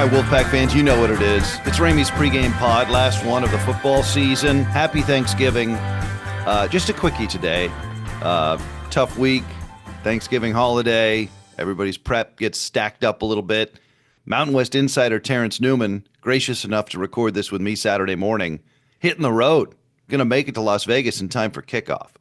right, Wolfpack fans, you know what it is. It's Ramey's pregame pod, last one of the football season. Happy Thanksgiving. Just a quickie today. Tough week, Thanksgiving holiday. Everybody's prep gets stacked up a little bit. Mountain West Insider Terrence Newman, gracious enough to record this with me Saturday morning, hitting the road. Going to make it to Las Vegas in time for kickoff.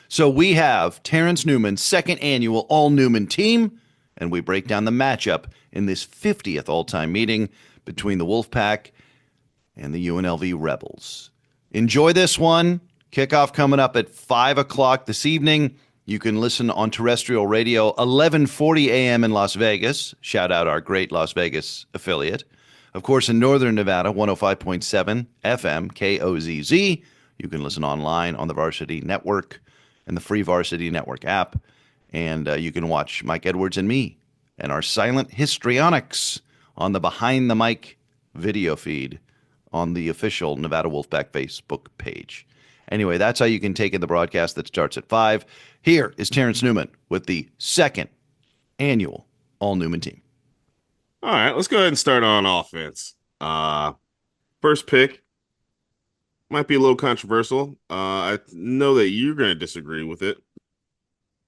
So we have Terrence Newman's second annual All-Newman Team, and we break down the matchup in this 50th all-time meeting between the Wolfpack and the UNLV Rebels. Enjoy this one. Kickoff coming up at 5 o'clock this evening. You can listen on terrestrial radio, 11:40 a.m. in Las Vegas. Shout out our great Las Vegas affiliate. Of course, in Northern Nevada, 105.7 FM, KOZZ. You can listen online on the Varsity Network and the free Varsity Network app. And you can watch Mike Edwards and me and our silent histrionics on the Behind the Mic video feed on the official Nevada Wolfpack Facebook page. Anyway, that's how you can take in the broadcast that starts at 5. Here is Terrence Newman with the second annual All-Newman Team. All right, let's go ahead and start on offense. First pick might be a little controversial. I know that you're going to disagree with it.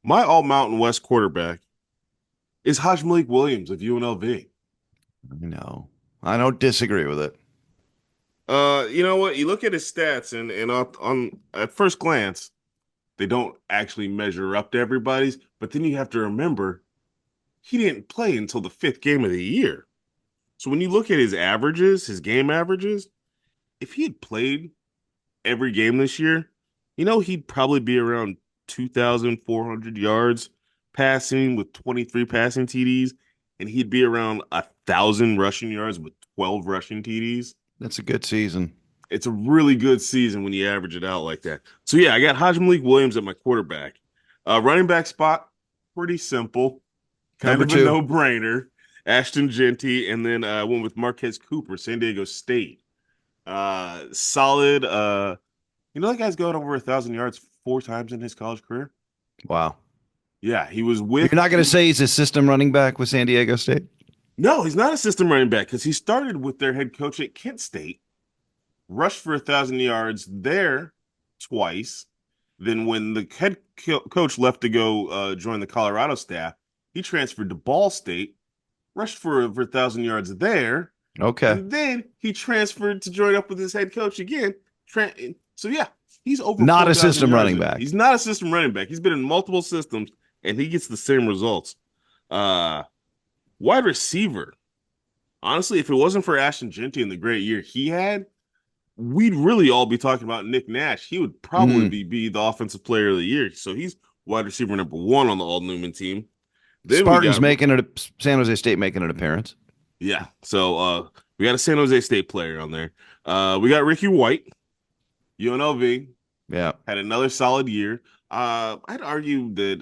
My All-Mountain West quarterback is Hajj Malik Williams of UNLV. I know. I don't disagree with it. You know what? You look at his stats, and on at first glance, they don't actually measure up to everybody's. But then you have to remember, he didn't play until the 5th game of the year. So when you look at his averages, his game averages, if he had played every game this year, you know, he'd probably be around 2,400 yards passing with 23 passing TDs, and he'd be around 1,000 rushing yards with 12 rushing TDs. That's a good season. It's a really good season when you average it out like that. So, yeah, I got Hajj Malik Williams at my quarterback. Running back spot, pretty simple. Kind of a no-brainer. Ashton Genty, and then I went with Marquez Cooper, San Diego State. Solid. You know that guy's going over 1,000 yards 4 times in his college career? Wow. Yeah, he was with... You're not going to say he's a system running back with San Diego State? No, he's not a system running back because he started with their head coach at Kent State, rushed for 1,000 yards there twice. Then when the head coach left to go join the Colorado staff, he transferred to Ball State, rushed for over 1,000 yards there. Okay. And then he transferred to join up with his head coach again. So, yeah, he's over. Not a system running back. He's not a system running back. He's been in multiple systems, and he gets the same results. Wide receiver. Honestly, if it wasn't for Ashton Genty and the great year he had, we'd really all be talking about Nick Nash. He would probably be the offensive player of the year. So he's wide receiver number 1 on the All-Newman Team. Then Spartans making it, San Jose State making an appearance. Yeah. So we got a San Jose State player on there. We got Ricky White, UNLV. Yeah. Had another solid year. I'd argue that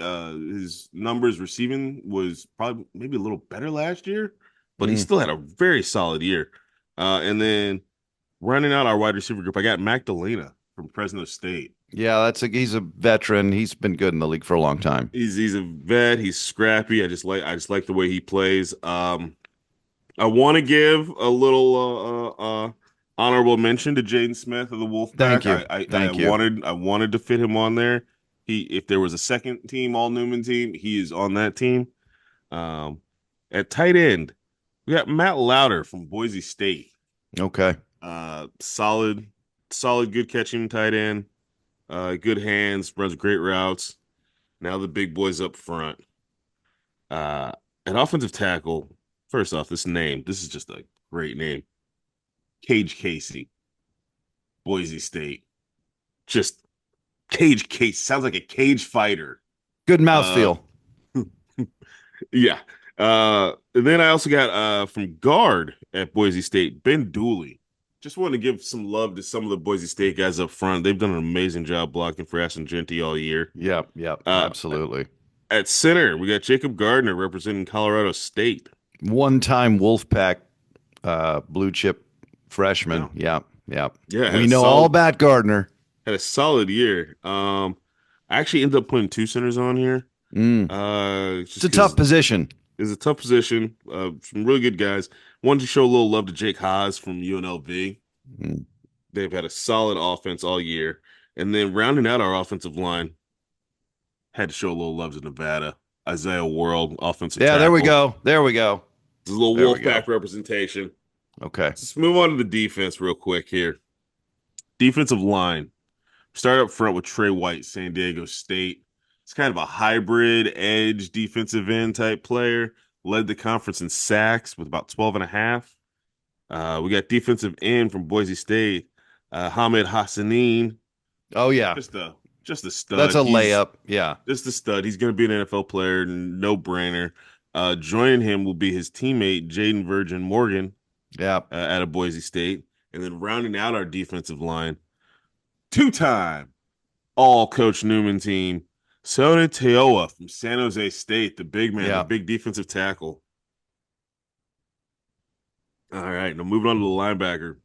his numbers receiving was probably maybe a little better last year, but he still had a very solid year. And then running out our wide receiver group, I got Magdalena from Fresno State. Yeah, he's a veteran. He's been good in the league for a long time. He's a vet. He's scrappy. I just like the way he plays. I want to give a little honorable mention to Jaden Smith of the Wolfpack. Thank you. I wanted to fit him on there. If there was a second team, All-Newman Team, he is on that team. At tight end, we got Matt Lauder from Boise State. Okay. Solid, good catching tight end. Good hands, runs great routes. Now the big boys up front. At offensive tackle, first off, this is just a great name. Cage Casey, Boise State. Just Cage Casey. Sounds like a cage fighter. Good mouthfeel. Yeah. And then I also got from guard at Boise State, Ben Dooley. Just want to give some love to some of the Boise State guys up front. They've done an amazing job blocking for Ashton Genty all year. Yep, absolutely. At center, we got Jacob Gardner representing Colorado State. One-time Wolfpack blue chip freshman. Yeah. We know all about Gardner. Had a solid year. I actually ended up putting 2 centers on here. It's a tough position. It's a tough position. Some really good guys. Wanted to show a little love to Jake Haas from UNLV. Mm. They've had a solid offense all year. And then rounding out our offensive line, had to show a little love to Nevada. Isaiah World, offensive Yeah, there we tackle. go. There we go. This is a little There we go. Wolfpack representation. Okay. Let's move on to the defense real quick here. Defensive line. Start up front with Trey White, San Diego State. It's kind of a hybrid edge defensive end type player. Led the conference in sacks with about 12 and a half. We got defensive end from Boise State, Hamid Hassanin. Oh yeah, Just a stud. that's a He's layup. Yeah. just a stud. He's going to be an NFL player, no brainer. Joining him will be his teammate Jaden Virgin Morgan Yeah. out of Boise State, and then rounding out our defensive line, two-time All-Newman Team, Sona Teoa from San Jose State, the big man, Yeah. the big defensive tackle. All right, now moving on to the linebacker.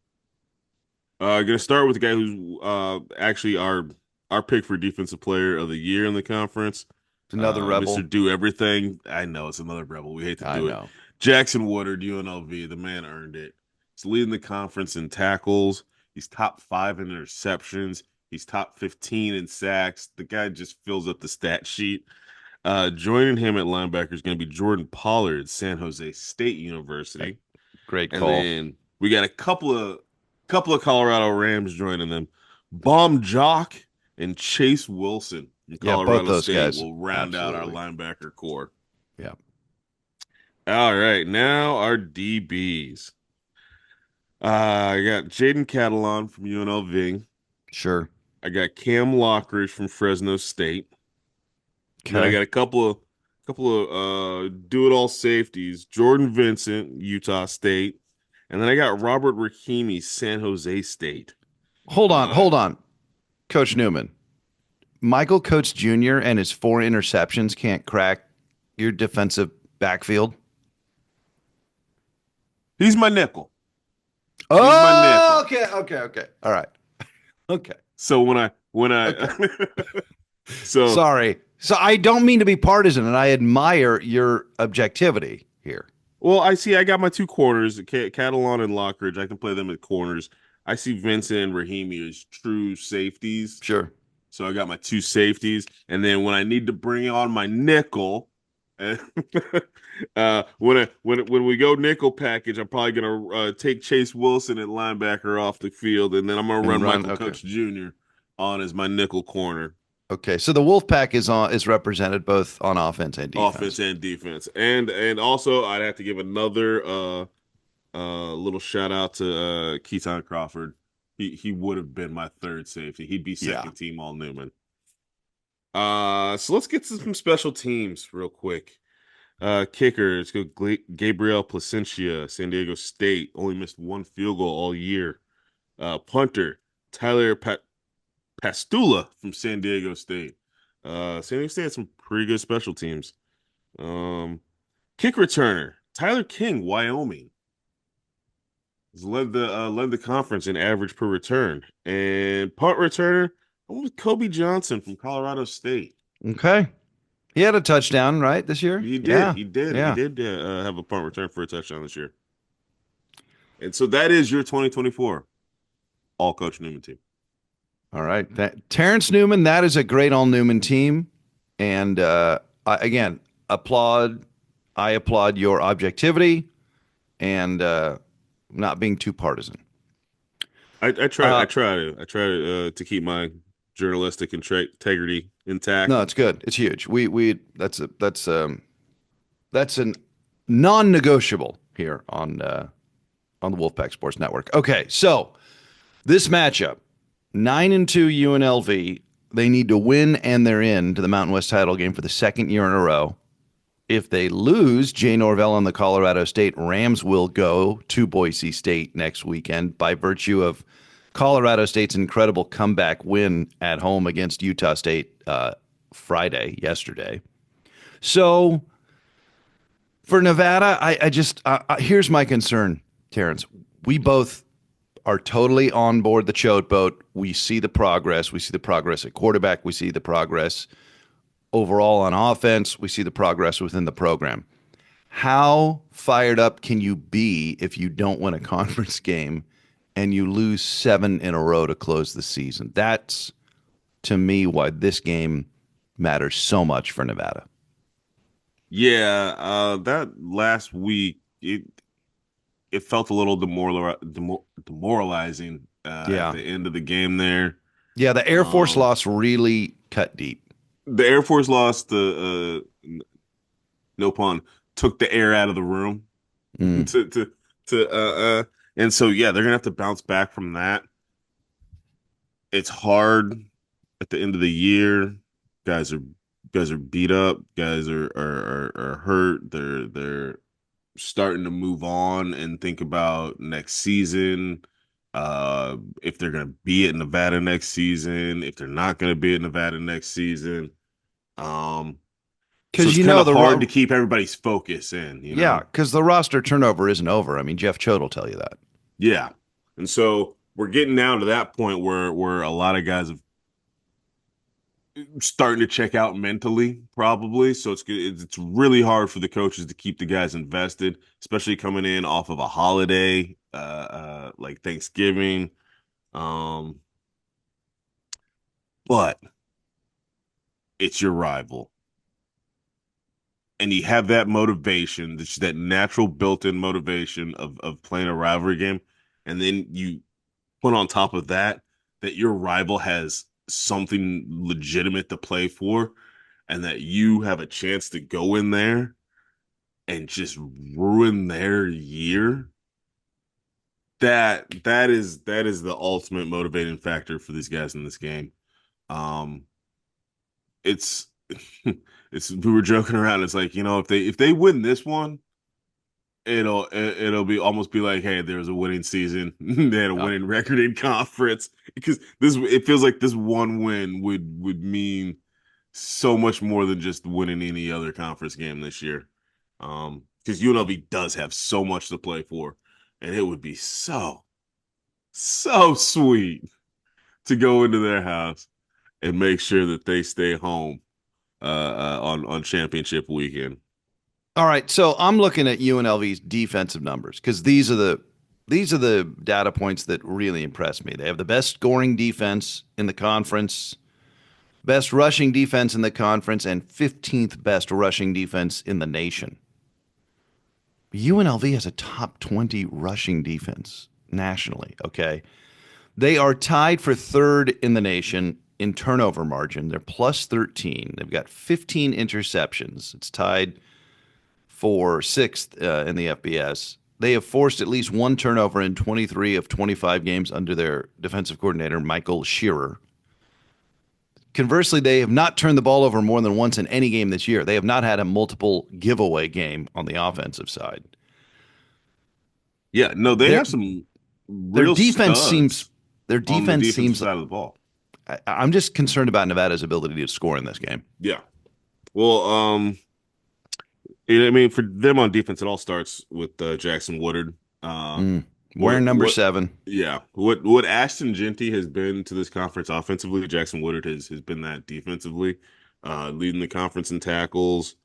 Going to start with the guy who's actually our pick for defensive player of the year in the conference. It's another rebel. Mr. Do Everything. I know it's another rebel. We hate to do it. Jackson Woodard, UNLV. The man earned it. He's leading the conference in tackles. He's top 5 in interceptions. He's top 15 in sacks. The guy just fills up the stat sheet. Joining him at linebacker is going to be Jordan Pollard, San Jose State University. Great call. And then we got a couple of Colorado Rams joining them. Bomb Jock and Chase Wilson from Colorado both those State guys. will round out our Absolutely. linebacker core. Yeah. All right, now our DBs. I got Jaden Catalon from UNLV. Sure. I got Cam Lockridge from Fresno State. Okay. Then I got a couple of do-it-all safeties. Jordan Vincent, Utah State. And then I got Robert Rahimi, San Jose State. Hold on. Coach Newman. Michael Coates Jr. and his 4 interceptions can't crack your defensive backfield. He's my nickel. Oh, okay. All right. Okay. So when I so sorry. So I don't mean to be partisan, and I admire your objectivity here. Well, I got my 2 corners, Catalan and Lockridge. I can play them at corners. I see Vincent and Rahimi as true safeties. Sure. So I got my 2 safeties, and then when I need to bring on my nickel, when we go nickel package, I'm probably gonna take Chase Wilson at linebacker off the field, and then I'm gonna run Michael Coates Jr. on as my nickel corner. Okay, so the Wolfpack is represented both on offense and defense. And also I'd have to give another little shout out to Keaton Crawford. He would have been my 3rd safety. He'd be second team All-Newman. So let's get to some special teams real quick. Kicker, let's go Gabriel Placencia, San Diego State. Only missed 1 field goal all year. Punter, Tyler Pastula from San Diego State. San Diego State had some pretty good special teams. Kick returner, Tyler King, Wyoming. Has led the conference in average per return. And punt returner, I went with Kobe Johnson from Colorado State. Okay. He had a touchdown, right, this year? He did. Yeah. He did. Yeah. He did have a punt return for a touchdown this year. And so that is your 2024 All-Coach Newman team. All right. Terrence Newman, that is a great All-Newman team. And I applaud your objectivity and not being too partisan. I try to keep my journalistic integrity intact. No, it's good. It's huge. That's a non-negotiable here on the Wolfpack Sports Network. Okay, so this matchup, 9-2 UNLV, they need to win and they're in to the Mountain West title game for the 2nd year in a row. If they lose, Jay Norvell and the Colorado State Rams will go to Boise State next weekend by virtue of Colorado State's incredible comeback win at home against Utah State yesterday. So for Nevada, I just here's my concern, Terrence. We both are totally on board the Choate boat. We see the progress. We see the progress at quarterback. We see the progress overall on offense. We see the progress within the program. How fired up can you be if you don't win a conference game and you lose 7 in a row to close the season? That's, to me, why this game matters so much for Nevada. Yeah, that last week it felt a little demoralizing at Yeah. the end of the game there. Yeah, the Air Force Um, loss really cut deep. the Air Force lost the no pun took the air out of the room Mm. to and so yeah, they're gonna have to bounce back from that. It's hard at the end of the year. Guys are guys are beat up. Guys are hurt. They're starting to move on and think about next season. If they're gonna be at Nevada next season, if they're not gonna be at Nevada next season. Um, so Because it's kind of hard to keep everybody's focus in, you yeah, know? because the roster turnover isn't over. I mean, Jeff Choate will tell you that. Yeah. And so we're getting down to that point where a lot of guys have starting to check out mentally, probably. So it's really hard for the coaches to keep the guys invested, especially coming in off of a holiday, like Thanksgiving. Um, but it's your rival, and you have that motivation, that natural built-in motivation of playing a rivalry game, and then you put on top of that that your rival has something legitimate to play for, and that you have a chance to go in there and just ruin their year. That is the ultimate motivating factor for these guys in this game. Um, it's it's we were joking around. It's like, if they win this one, it'll be almost be like, hey, there was a winning season. They had a Yeah. winning record in conference, because this it feels like this one win would mean so much more than just winning any other conference game this year. Because UNLV does have so much to play for, and it would be so sweet to go into their house and make sure that they stay home on championship weekend. All right, so I'm looking at UNLV's defensive numbers because these are the data points that really impress me. They have the best scoring defense in the conference, best rushing defense in the conference, and 15th best rushing defense in the nation. UNLV has a top 20 rushing defense nationally, okay? They are tied for third in the nation in turnover margin. They're plus 13. They've got 15 interceptions. It's tied for sixth in the FBS. They have forced at least one turnover in 23 of 25 games under their defensive coordinator, Michael Shearer. Conversely, they have not turned the ball over more than once in any game this year. They have not had a multiple giveaway game on the offensive side. Yeah, no, they Their have some their real defense studs seems their on the defense defensive seems side of the ball. I'm just concerned about Nevada's ability to score in this game. Yeah. Well, I mean, for them on defense, it all starts with Jackson Woodard. Uh, Mm. Wearing what number what 7. yeah, what Ashton Genty has been to this conference offensively, Jackson Woodard has been that defensively, leading the conference in tackles.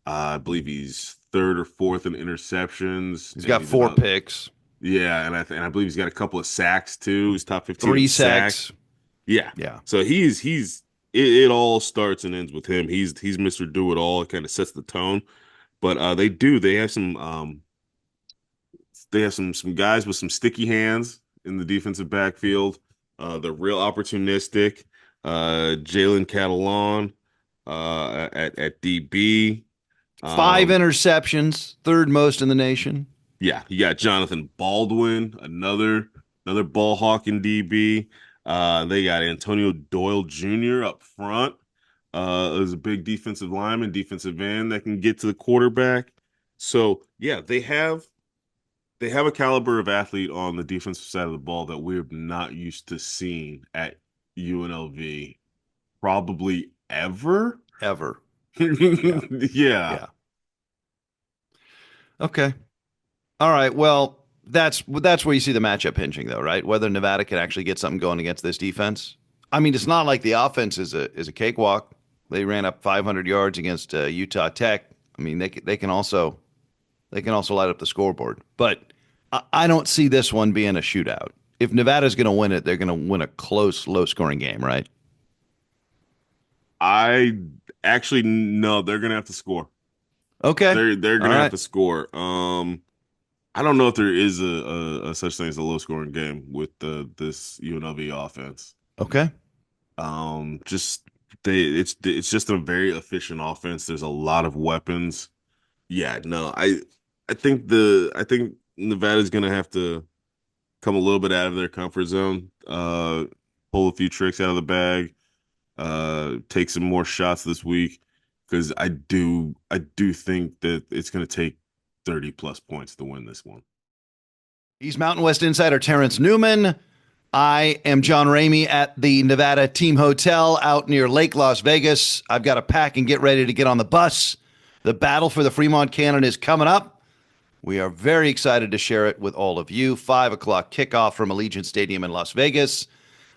I believe he's third or fourth in interceptions, He's and got he's 4 about, picks, yeah, and I believe he's got a couple of sacks too. He's top 15 in 3 sacks. sacks. Yeah. Yeah. So it all starts and ends with him. He's Mr. Do It All. It kind of sets the tone. But they have some guys with some sticky hands in the defensive backfield. They're real opportunistic. Jalen Catalon at DB. 5 Um, interceptions, third most in the nation. yeah, you got Jonathan Baldwin, another ball hawk in DB. They got Antonio Doyle Jr. up front. Is a big defensive lineman, defensive end that can get to the quarterback. So yeah, they have a caliber of athlete on the defensive side of the ball that we're not used to seeing at UNLV, probably ever. Ever. Yeah. Yeah. Yeah. Okay. All right. Well, that's where you see the matchup hinging, though, right? Whether Nevada can actually get something going against this defense. I mean, it's not like the offense is a cakewalk. They ran up 500 yards against Utah Tech. I mean, they can also They can also light up the scoreboard. But I don't see this one being a shootout. If Nevada's going to win it, they're going to win a close, low-scoring game, right? I actually no, they're gonna have to score. Okay. They're All gonna have right. to score. I don't know if there is a such thing as a low scoring game with this UNLV offense. Okay. Just it's just a very efficient offense. There's a lot of weapons. Yeah, no, I think Nevada's gonna have to come a little bit out of their comfort zone, pull a few tricks out of the bag, take some more shots this week because I do think that it's gonna take 30 plus points to win this one. He's Mountain West Insider Terrence Newman. I am John Ramey at the Nevada Team Hotel out near Lake Las Vegas. I've got to pack and get ready to get on the bus. The battle for the Fremont Cannon is coming up. We are very excited to share it with all of you. 5 o'clock kickoff from Allegiant Stadium in Las Vegas.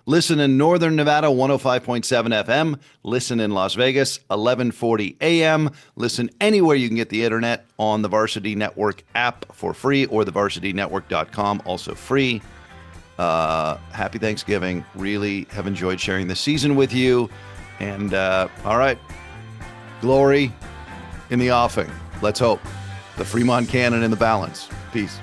Listen in Northern Nevada, 105.7 FM. Listen in Las Vegas, 1140 AM. Listen anywhere you can get the internet on the Varsity Network app for free or thevarsitynetwork.com, also free. Happy Thanksgiving. Really have enjoyed sharing this season with you. And all right, glory in the offing. Let's hope. The Fremont Cannon in the balance. Peace.